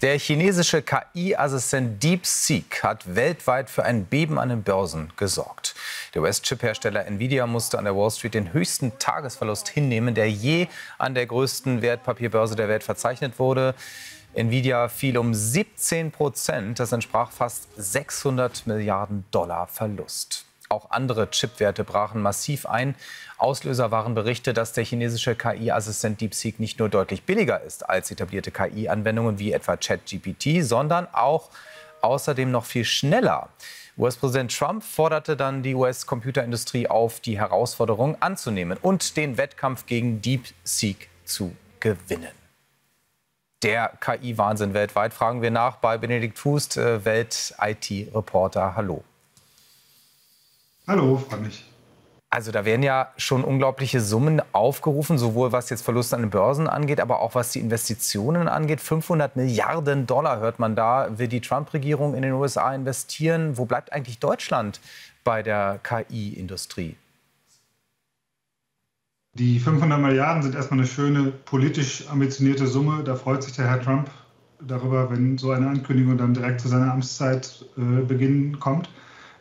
Der chinesische KI-Assistent DeepSeek hat weltweit für ein Beben an den Börsen gesorgt. Der US-Chip-Hersteller Nvidia musste an der Wall Street den höchsten Tagesverlust hinnehmen, der je an der größten Wertpapierbörse der Welt verzeichnet wurde. Nvidia fiel um 17%. Das entsprach fast 600 Milliarden Dollar Verlust. Auch andere Chipwerte brachen massiv ein. Auslöser waren Berichte, dass der chinesische KI-Assistent DeepSeek nicht nur deutlich billiger ist als etablierte KI-Anwendungen wie etwa ChatGPT, sondern auch außerdem noch viel schneller. US-Präsident Trump forderte dann die US-Computerindustrie auf, die Herausforderung anzunehmen und den Wettkampf gegen DeepSeek zu gewinnen. Der KI-Wahnsinn weltweit, fragen wir nach bei Benedikt Fußt, Welt-IT-Reporter. Hallo. Hallo, freue mich. Also da werden ja schon unglaubliche Summen aufgerufen, sowohl was jetzt Verluste an den Börsen angeht, aber auch was die Investitionen angeht. 500 Milliarden Dollar hört man da, will die Trump-Regierung in den USA investieren. Wo bleibt eigentlich Deutschland bei der KI-Industrie? Die 500 Milliarden sind erstmal eine schöne politisch ambitionierte Summe. Da freut sich der Herr Trump darüber, wenn so eine Ankündigung dann direkt zu seiner Amtszeitbeginn kommt.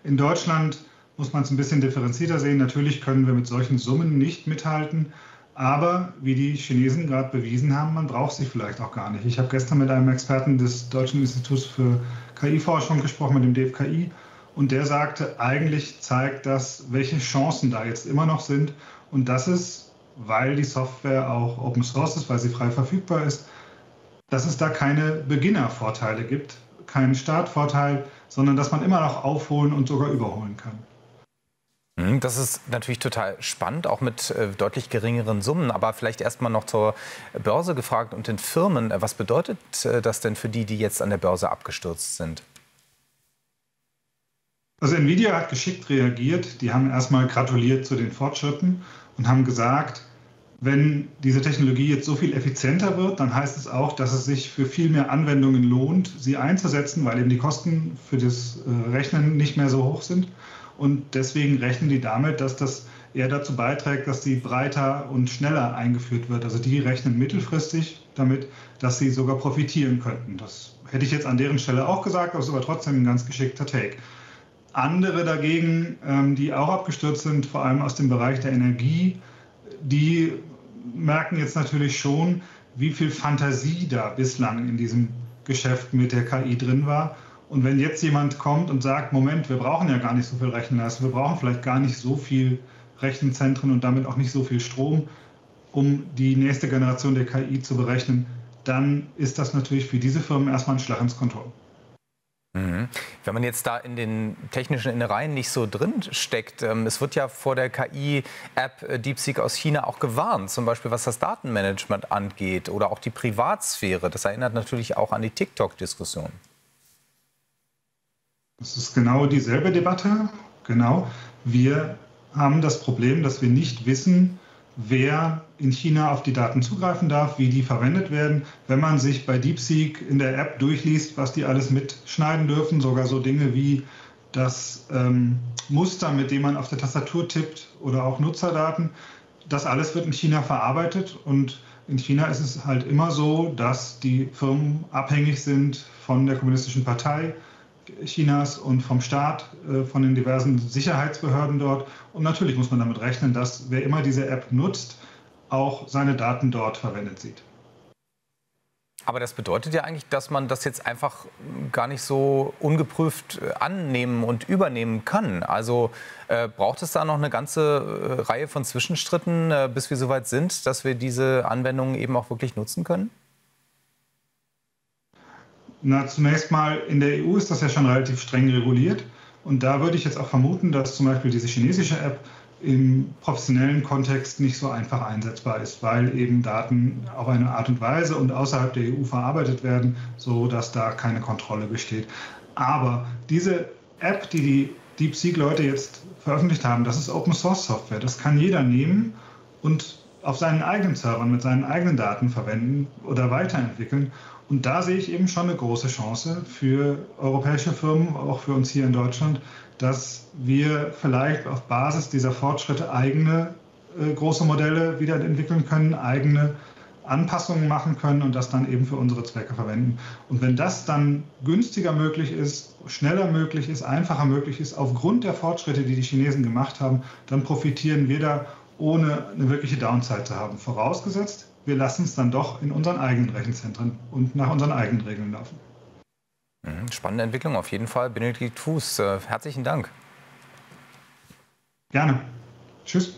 In Deutschland muss man es ein bisschen differenzierter sehen. Natürlich können wir mit solchen Summen nicht mithalten. Aber wie die Chinesen gerade bewiesen haben, man braucht sie vielleicht auch gar nicht. Ich habe gestern mit einem Experten des Deutschen Instituts für KI-Forschung gesprochen, mit dem DFKI. Und der sagte, eigentlich zeigt das, welche Chancen da jetzt immer noch sind. Und das ist, weil die Software auch Open Source ist, weil sie frei verfügbar ist, dass es da keine Beginnervorteile gibt, keinen Startvorteil, sondern dass man immer noch aufholen und sogar überholen kann. Das ist natürlich total spannend, auch mit deutlich geringeren Summen. Aber vielleicht erst mal noch zur Börse gefragt und den Firmen. Was bedeutet das denn für die, die jetzt an der Börse abgestürzt sind? Also Nvidia hat geschickt reagiert. Die haben erstmal gratuliert zu den Fortschritten und haben gesagt, wenn diese Technologie jetzt so viel effizienter wird, dann heißt es auch, dass es sich für viel mehr Anwendungen lohnt, sie einzusetzen, weil eben die Kosten für das Rechnen nicht mehr so hoch sind. Und deswegen rechnen die damit, dass das eher dazu beiträgt, dass sie breiter und schneller eingeführt wird. Also die rechnen mittelfristig damit, dass sie sogar profitieren könnten. Das hätte ich jetzt an deren Stelle auch gesagt, das ist aber trotzdem ein ganz geschickter Take. Andere dagegen, die auch abgestürzt sind, vor allem aus dem Bereich der Energie, die merken jetzt natürlich schon, wie viel Fantasie da bislang in diesem Geschäft mit der KI drin war. Und wenn jetzt jemand kommt und sagt, Moment, wir brauchen ja gar nicht so viel Rechenleistung, wir brauchen vielleicht gar nicht so viel Rechenzentren und damit auch nicht so viel Strom, um die nächste Generation der KI zu berechnen, dann ist das natürlich für diese Firmen erstmal ein Schlag ins Kontor. Wenn man jetzt da in den technischen Innereien nicht so drin steckt, es wird ja vor der KI-App DeepSeek aus China auch gewarnt, zum Beispiel was das Datenmanagement angeht oder auch die Privatsphäre. Das erinnert natürlich auch an die TikTok-Diskussion. Das ist genau dieselbe Debatte. Genau. Wir haben das Problem, dass wir nicht wissen, wer in China auf die Daten zugreifen darf, wie die verwendet werden. Wenn man sich bei DeepSeek in der App durchliest, was die alles mitschneiden dürfen, sogar so Dinge wie das Muster, mit dem man auf der Tastatur tippt oder auch Nutzerdaten, das alles wird in China verarbeitet. Und in China ist es halt immer so, dass die Firmen abhängig sind von der Kommunistischen Partei Chinas und vom Staat, von den diversen Sicherheitsbehörden dort. Und natürlich muss man damit rechnen, dass wer immer diese App nutzt, auch seine Daten dort verwendet sieht. Aber das bedeutet ja eigentlich, dass man das jetzt einfach gar nicht so ungeprüft annehmen und übernehmen kann. Also braucht es da noch eine ganze Reihe von Zwischenschritten, bis wir soweit sind, dass wir diese Anwendungen eben auch wirklich nutzen können? Na, zunächst mal, in der EU ist das ja schon relativ streng reguliert. Und da würde ich jetzt auch vermuten, dass zum Beispiel diese chinesische App im professionellen Kontext nicht so einfach einsetzbar ist, weil eben Daten auf eine Art und Weise und außerhalb der EU verarbeitet werden, so dass da keine Kontrolle besteht. Aber diese App, die DeepSeek-Leute jetzt veröffentlicht haben, das ist Open-Source-Software. Das kann jeder nehmen und auf seinen eigenen Servern mit seinen eigenen Daten verwenden oder weiterentwickeln. Und da sehe ich eben schon eine große Chance für europäische Firmen, auch für uns hier in Deutschland, dass wir vielleicht auf Basis dieser Fortschritte eigene große Modelle wieder entwickeln können, eigene Anpassungen machen können und das dann eben für unsere Zwecke verwenden. Und wenn das dann günstiger möglich ist, schneller möglich ist, einfacher möglich ist, aufgrund der Fortschritte, die die Chinesen gemacht haben, dann profitieren wir da, ohne eine wirkliche Downside zu haben. Vorausgesetzt, wir lassen es dann doch in unseren eigenen Rechenzentren und nach unseren eigenen Regeln laufen. Spannende Entwicklung auf jeden Fall. Benedikt Fuß, herzlichen Dank. Gerne. Tschüss.